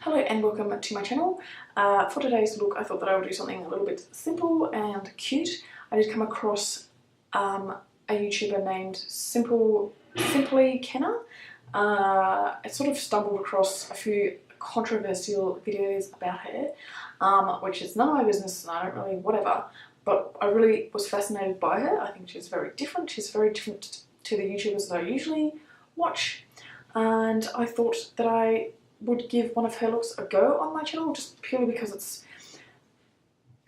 Hello and welcome to my channel. For today's look I thought that I would do something a little bit simple and cute. I did come across a YouTuber named Simply Kenna. I sort of stumbled across a few controversial videos about her, which is none of my business and I don't really whatever, but I really was fascinated by her. I think she's very different. She's very different to the YouTubers that I usually watch, and I thought that I would give one of her looks a go on my channel, just purely because it's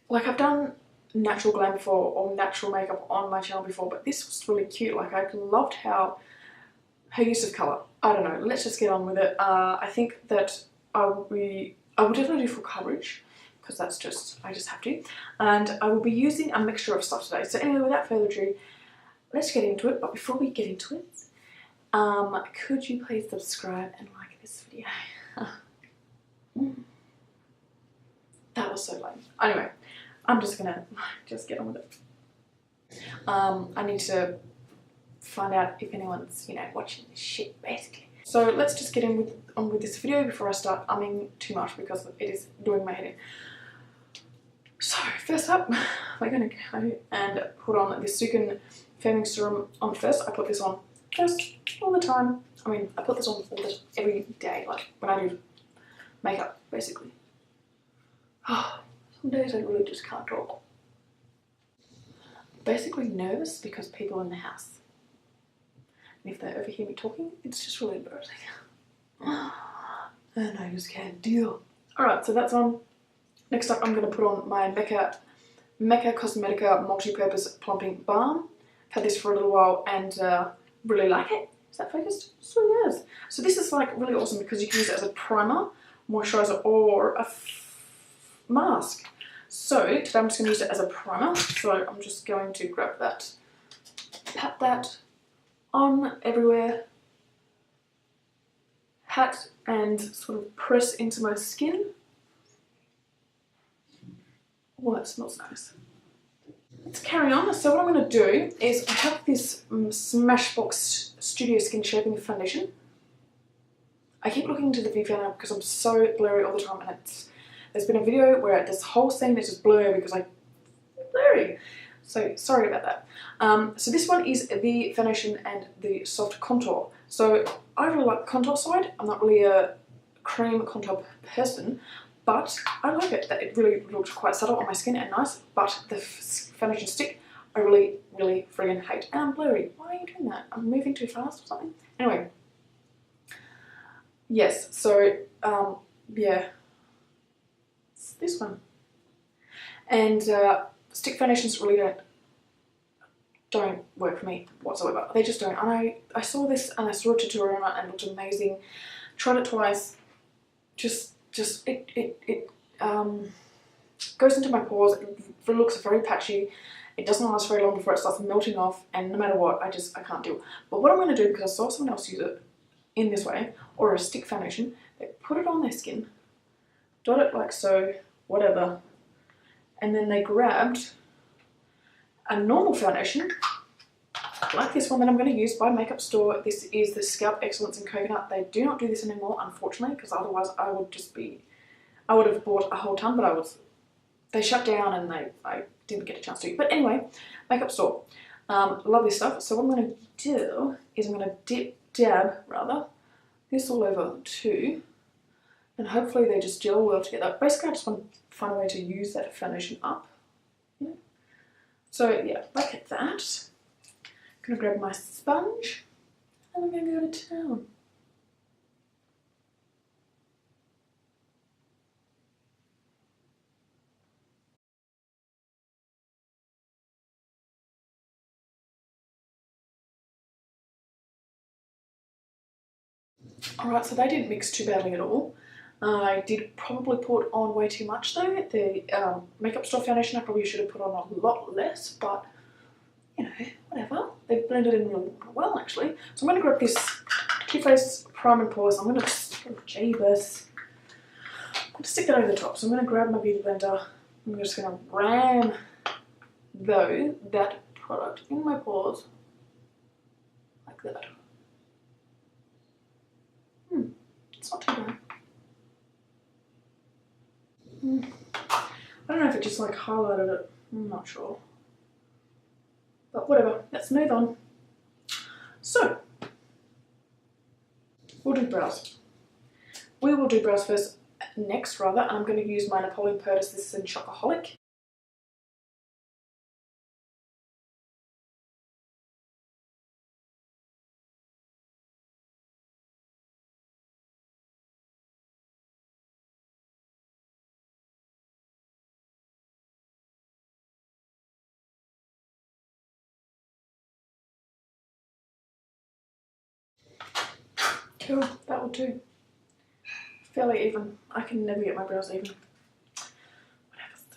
like I've done natural glam before or natural makeup on my channel before, but this was really cute. Like I loved how her use of colour. I don't know, let's just get on with it. I think that I will definitely do full coverage because I just have to, and I will be using a mixture of stuff today. So anyway, without further ado, let's get into it. But before we get into it, could you please subscribe and like this video? That was so lame. Anyway, I'm just gonna get on with it. I need to find out if anyone's, watching this shit, basically. So let's just get on with this video before I start umming too much because it is doing my head in. So first up, we're gonna go and put on the Sukin Firming Serum on first. I put this on first all the time. I mean, I put this on every day, like when I do makeup, basically. Some days I really just can't talk. Basically nervous because people in the house. And if they overhear me talking, it's just really embarrassing. And I just can't deal. Alright, so that's on. Next up, I'm going to put on my Mecca Cosmetica Multi-Purpose Plumping Balm. Had this for a little while and really like it. Is that focused? So yes. So this is like really awesome because you can use it as a primer, moisturizer, or a mask. So today I'm just going to use it as a primer. So I'm just going to grab that, pat that on everywhere, pat and sort of press into my skin. Oh, that smells nice. Let's carry on. So what I'm going to do is I have this Smashbox Studio Skin Shaping Foundation. I keep looking into the viewfinder because I'm so blurry all the time, and there's been a video where this whole scene is just blurry because I'm blurry. So sorry about that. So this one is the foundation and the soft contour. So I really like the contour side. I'm not really a cream contour person, but I like it. That it really looks quite subtle on my skin and nice. But the foundation stick, I really, really friggin' hate. And I'm blurry. Why are you doing that? I'm moving too fast or something? Anyway. Yes, so, yeah. It's this one. And stick foundations really don't work for me whatsoever. They just don't. And I saw this and I saw a tutorial on it and it looked amazing. Tried it twice. It goes into my pores. It looks very patchy. It doesn't last very long before it starts melting off, and no matter what, I can't deal. But what I'm going to do, because I saw someone else use it in this way, or a stick foundation, they put it on their skin, dot it like so, whatever, and then they grabbed a normal foundation, like this one that I'm going to use by Makeup Store. This is the Scalp Excellence in Coconut. They do not do this anymore, unfortunately, because otherwise I would have bought a whole ton, but they shut down and I didn't get a chance to. But anyway, Makeup Store. Love this stuff. So what I'm going to do is I'm going to dab this all over too, and hopefully they just gel well together. Basically, I just want to find a way to use that foundation up. Yeah. So yeah, like that. I'm going to grab my sponge and I'm going to go to town. Alright, so they didn't mix too badly at all. I did probably put on way too much though. The Makeup Store foundation I probably should have put on a lot less, but you know, whatever. They blended in really well actually. So I'm going to grab this Too Faced Prime and Pause. I'm going to just, jeebus. I'm going to stick that over the top. So I'm going to grab my beauty blender. I'm just going to ram that product in my pores like that. It's not too bad. I don't know if it just like highlighted it. I'm not sure. But whatever, let's move on. So, we'll do brows. We will do brows first, next rather, and I'm going to use my Napoleon Purtis. This is in Chocoholic. Cool, that will do. Fairly even. I can never get my brows even.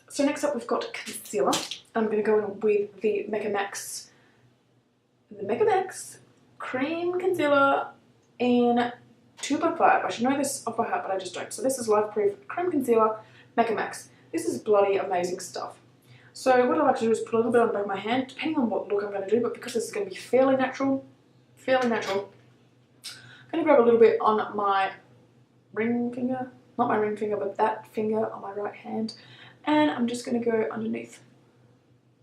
So next up we've got concealer. I'm going to go in with the Mega Max Cream Concealer in 2.5. I should know this off by heart, but I just don't. So this is Life Proof Cream Concealer Mega Max. This is bloody amazing stuff. So what I like to do is put a little bit on the back of my hand, depending on what look I'm going to do, but because this is going to be fairly natural, I'm going to grab a little bit on my ring finger, not my ring finger, but that finger on my right hand, and I'm just going to go underneath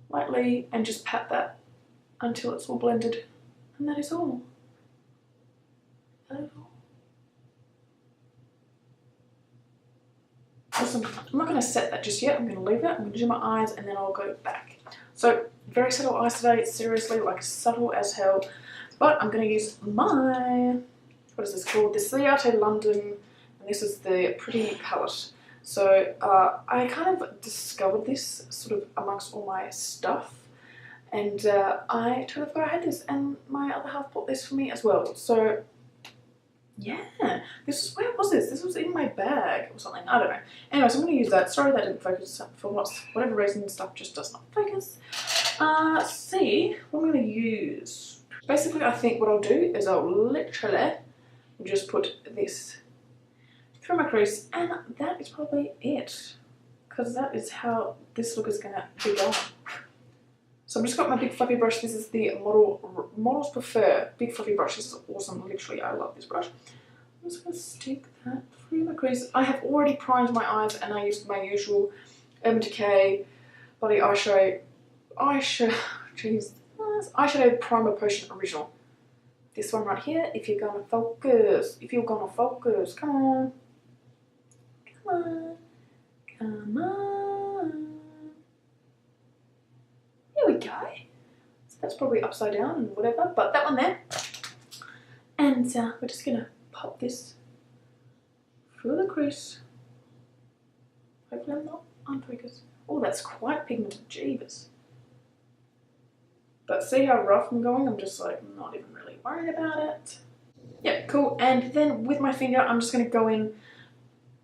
lightly and just pat that until it's all blended, and that is all. That is all. Awesome. I'm not going to set that just yet. I'm going to leave it. I'm going to do my eyes and then I'll go back. So very subtle eyes today. Seriously, like subtle as hell. But I'm going to use my, what is this called? This is the Arte London, and this is the Pretty palette. So I kind of discovered this sort of amongst all my stuff, and I totally forgot I had this, and my other half bought this for me as well. So yeah, this is, where was this? This was in my bag or something, I don't know. Anyway, so I'm going to use that. Sorry that didn't focus for whatever reason, stuff just does not focus. See, what I'm going to use. Basically, I think what I'll do is I'll literally just put this through my crease, and that is probably it, because that is how this look is going to be going. So I've just got my big fluffy brush. This is the Models Prefer Big Fluffy Brush. This is awesome. Literally, I love this brush. I'm just going to stick that through my crease. I have already primed my eyes, and I used my usual Urban Decay Body Eyeshadow Primer Potion Original. This one right here, if you're gonna focus, come on. Here we go. So that's probably upside down and whatever, but that one there. And we're just gonna pop this through the crease. Hopefully I'm not unfocused. Oh, that's quite pigmented, jeebus. But see how rough I'm going? I'm just like not even really worried about it. Yeah, cool. And then with my finger, I'm just going to go in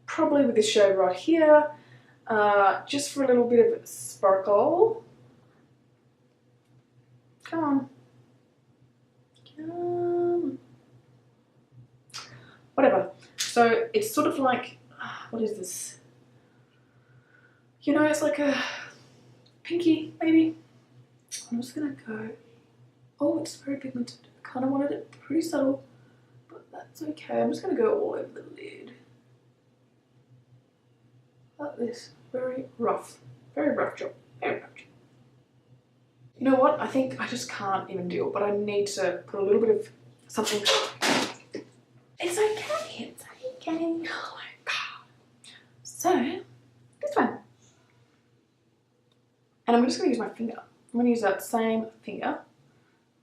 probably with this shade right here, just for a little bit of sparkle. Come on. Come on. Whatever. So it's sort of like, what is this? You know, it's like a pinky, maybe. I'm just gonna go, oh, it's very pigmented. I kind of wanted it pretty subtle, but that's okay. I'm just gonna go all over the lid. Like this. Very rough job. Very rough job. You know what? I think I just can't even deal, but I need to put a little bit of something. It's okay. Oh my god. So, this one. And I'm just gonna use my finger. I'm going to use that same finger,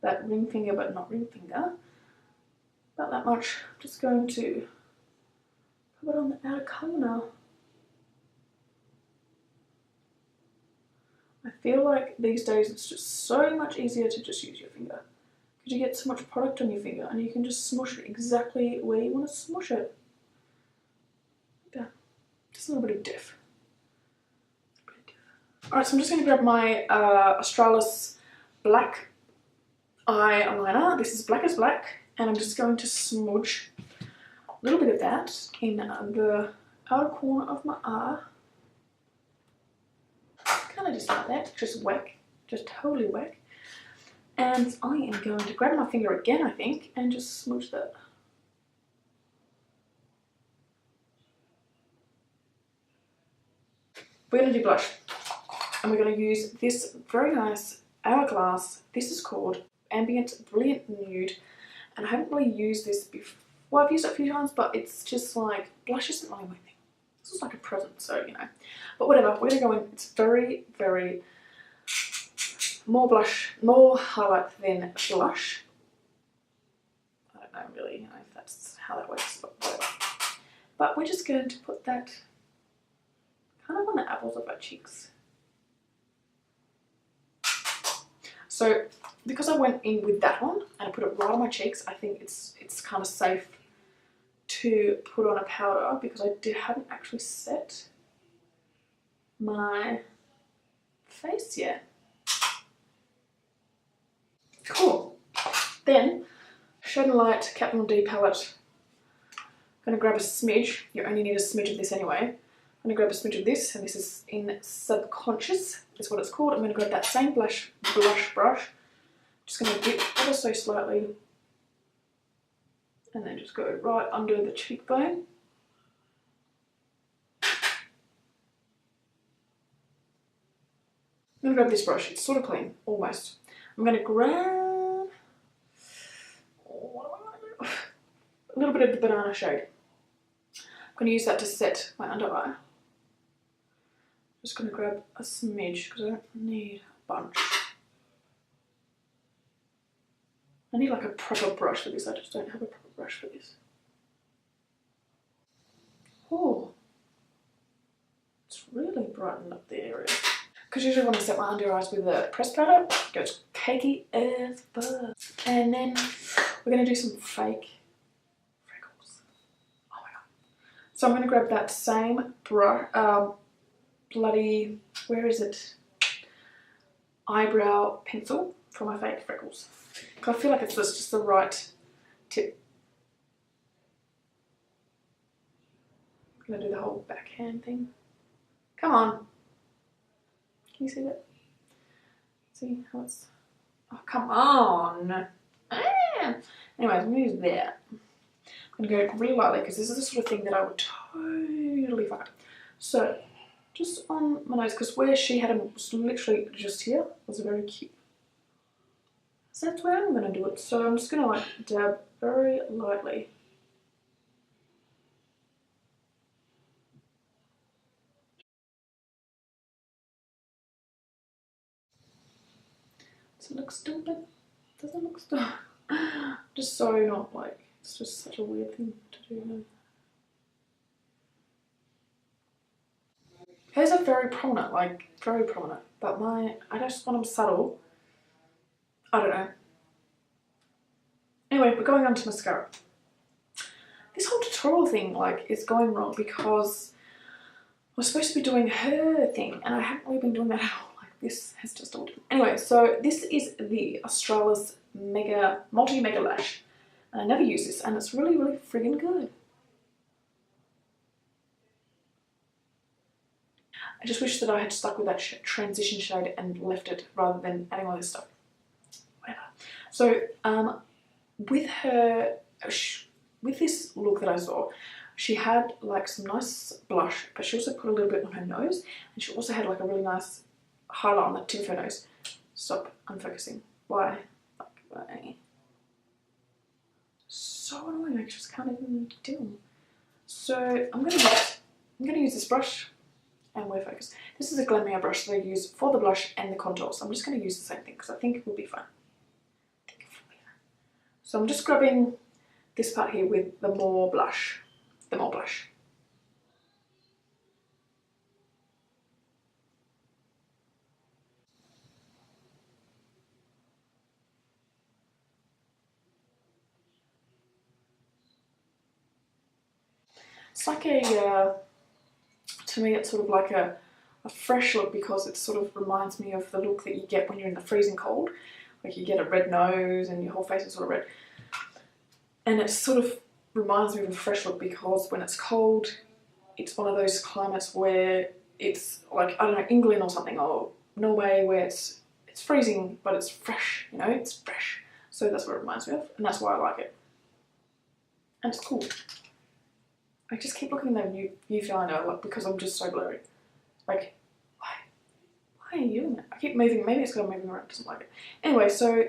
that ring finger but not ring finger, about that much. I'm just going to put it on the outer corner. I feel like these days it's just so much easier to just use your finger, because you get so much product on your finger and you can just smush it exactly where you want to smush it. Yeah, just a little bit of diff. Alright, so I'm just going to grab my Australis black eyeliner. This is Black as Black, and I'm just going to smudge a little bit of that in the outer corner of my eye. Kind of just like that, just whack, just totally whack. And I am going to grab my finger again, I think, and just smudge that. we're going to do blush. And we're going to use this very nice Hourglass. This is called Ambient Brilliant Nude. And I haven't really used this before. Well, I've used it a few times, but it's just like, blush isn't really my thing. This is like a present, so you know. But whatever, we're going to go in. It's very, very more blush, more highlight than blush. I don't know really, you know, if that's how that works, but whatever. But we're just going to put that kind of on the apples of our cheeks. So because I went in with that one and I put it right on my cheeks, I think it's kind of safe to put on a powder because I hadn't actually set my face yet. Cool. Then Shade and Light Kat Von D palette. I'm going to grab a smidge. You only need a smidge of this anyway. I'm going to grab a smidge of this, and this is in Subconscious, is what it's called. I'm going to grab that same blush brush. Just going to dip ever so slightly, and then just go right under the cheekbone. I'm going to grab this brush. It's sort of clean, almost. I'm going to grab a little bit of the Banana shade. I'm going to use that to set my under eye. Just going to grab a smidge because I don't need a bunch. I need like a proper brush for this. I just don't have a proper brush for this. Oh, it's really brightened up the area. Because usually when I set my under eyes with a pressed powder, it goes cakey as fuck. And then we're going to do some fake freckles. Oh my god. So I'm going to grab that same brush, bloody, where is it? Eyebrow pencil for my fake freckles. Because I feel like it's just the right tip. I'm going to do the whole backhand thing. Come on. Can you see that? See how it's... Oh, come on. Ah. Anyways, I'm going to use that. I'm going to go really lightly because this is the sort of thing that I would totally fuck up. So, just on my nose, because where she had them was literally just here, was very cute. So that's where I'm going to do it. So I'm just going to like dab very lightly. Does it look stupid? Does it look stupid? Just so not like, it's just such a weird thing to do. Hers are very prominent, like very prominent, but I just want them subtle. I don't know. Anyway, we're going on to mascara. This whole tutorial thing like is going wrong because I was supposed to be doing her thing and I haven't really been doing that at all. Like this has just all done. Anyway, so this is the Australis Multi-Mega Lash. And I never use this and it's really, really friggin' good. I just wish that I had stuck with that transition shade and left it rather than adding all this stuff. Whatever. So with this look that I saw, she had like some nice blush, but she also put a little bit on her nose, and she also had like a really nice highlight on the tip of her nose. Stop, I'm focusing. Why? Why? So annoying, I just can't even deal. So I'm gonna use this brush, and we're focused. This is a Glamia brush that I use for the blush and the contour, so I'm just gonna use the same thing because I think it will be fun. So I'm just grabbing this part here with the more blush. It's like to me it's sort of like a fresh look because it sort of reminds me of the look that you get when you're in the freezing cold. Like you get a red nose and your whole face is sort of red. And it sort of reminds me of a fresh look because when it's cold, it's one of those climates where it's like, I don't know, England or something, or Norway, where it's freezing, but it's fresh, you know, it's fresh. So that's what it reminds me of, and that's why I like it. And it's cool. I just keep looking at that viewfinder like, because I'm just so blurry. Like, are you doing it? I keep moving. Maybe it's got moving around. It doesn't like it. Anyway, so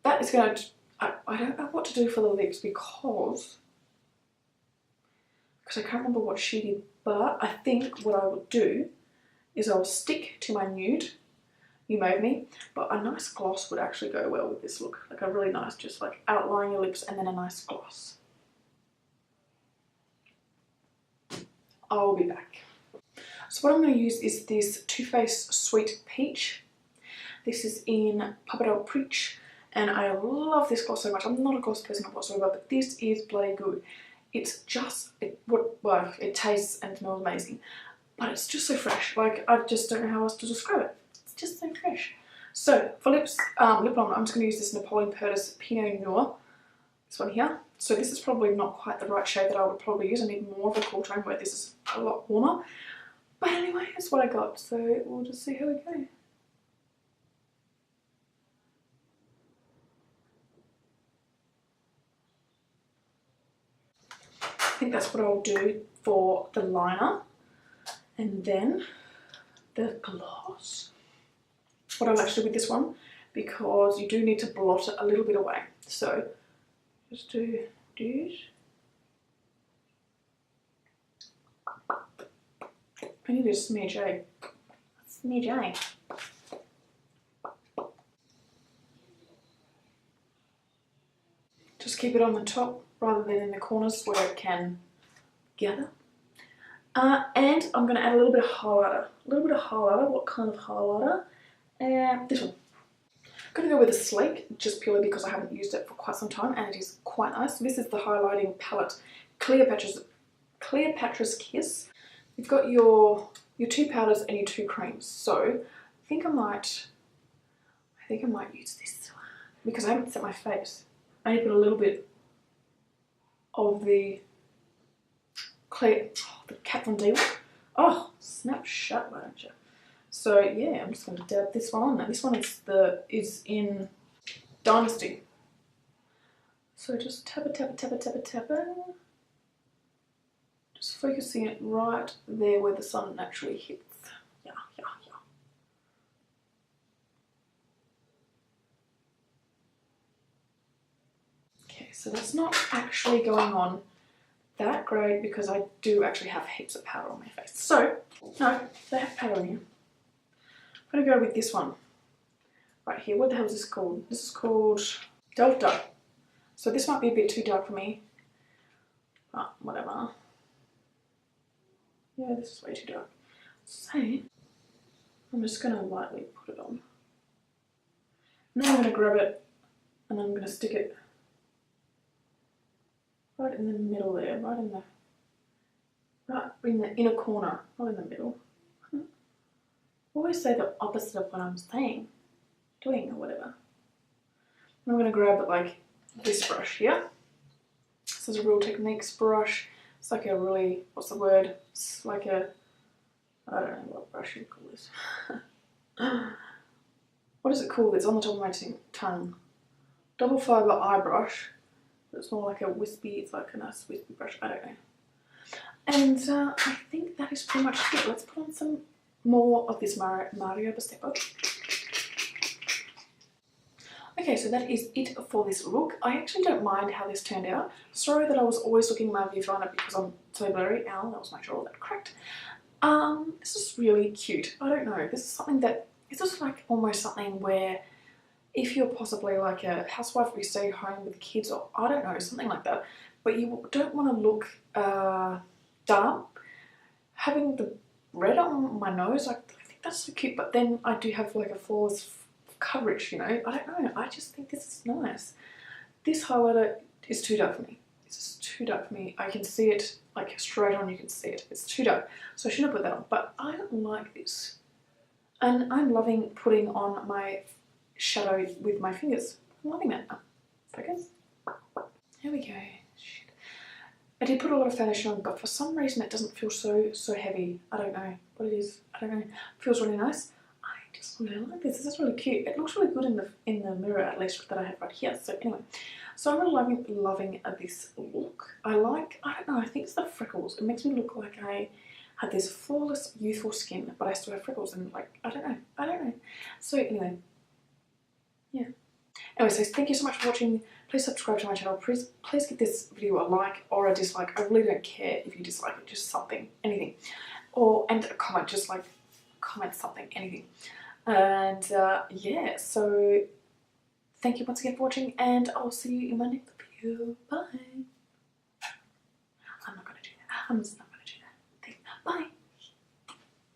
that is going to... I don't know what to do for the lips because I can't remember what she did, but I think what I will do is I'll stick to my nude, You Made Me, but a nice gloss would actually go well with this look. Like a really nice, just like outline your lips and then a nice gloss. I'll be back. So what I'm going to use is this Too Faced Sweet Peach. This is in Pappardelle Preach. And I love this gloss so much. I'm not a gloss person whatsoever, but this is bloody good. It's just, it tastes and smells amazing, but it's just so fresh. Like, I just don't know how else to describe it. It's just so fresh. So, for lips, lip balm, I'm just going to use this Napoleon Purtis Pinot Noir. This one here. So this is probably not quite the right shade that I would probably use. I need more of a cool tone where this is a lot warmer. But anyway, that's what I got. So, we'll just see how we go. I think that's what I'll do for the liner, and then the gloss. What I'll actually do with this one, because you do need to blot it a little bit away. So just do this. I need a smidge, eh? A smidge, eh? Just keep it on the top rather than in the corners where it can gather. And I'm going to add a little bit of highlighter. A little bit of highlighter. What kind of highlighter? This one. I'm going to go with a Sleek, just purely because I haven't used it for quite some time and it is quite nice. This is the highlighting palette, Cleopatra's Kiss. You've got your two powders and your two creams. So I think I might use this because I haven't set my face. I need to put a little bit of the Kat Von D one. Oh, snap shut, why don't you? So yeah, I'm just going to dab this one on there. This one is in Dynasty. So just tap it. Just focusing it right there where the sun naturally hits. Yeah. Okay, so that's not actually going on that great because I do actually have heaps of powder on my face. So, no, they have powder on here. I'm going to go with this one right here. What the hell is this called? This is called Delft Dark. So this might be a bit too dark for me. But whatever. Yeah, this is way too dark. So, I'm just going to lightly put it on. And then I'm going to grab it and I'm going to stick it right in the middle there, right in the inner corner, not in the middle. I always say the opposite of what I'm doing or whatever. And I'm going to grab it like this brush here. This is a Real Techniques brush. It's like a really, what's the word? It's like a, I don't know what brush you call this. What is it called? It's on the top of my tongue. Double fibre eye brush. It's more like a wispy, it's like a nice wispy brush, I don't know. And I think that is pretty much it. Let's put on some more of this Mario Bastetto. Okay, so that is it for this look. I actually don't mind how this turned out. Sorry that I was always looking at my viewfinder because I'm so blurry. Ow, that was my jaw that cracked. This is really cute. I don't know. This is something that, this is like almost something where if you're possibly like a housewife or you stay home with kids or I don't know, something like that, but you don't want to look dumb, having the red on my nose, I think that's so cute, but then I do have like a flawless coverage, you know, I don't know, I just think this is nice. This highlighter is too dark for me. This is too dark for me. I can see it, like straight on you can see it. It's too dark, so I shouldn't have put that on, but I don't like this. And I'm loving putting on my shadow with my fingers. I'm loving that. Focus. There we go. Shit. I did put a lot of foundation on, but for some reason it doesn't feel so heavy. I don't know what it is. I don't know. It feels really nice. I just really like this. This is really cute. It looks really good in the mirror, at least that I have right here. So anyway, so I'm really loving this look. I don't know, I think it's the freckles. It makes me look like I have this flawless, youthful skin, but I still have freckles and like, I don't know. So anyway, yeah. Anyway, so thank you so much for watching. Please subscribe to my channel. Please give this video a like or a dislike. I really don't care if you dislike it, just something, anything. And a comment, just like comment something, anything. And yeah, so thank you once again for watching, and I'll see you in my next video. Bye. I'm not gonna do that. I'm just not.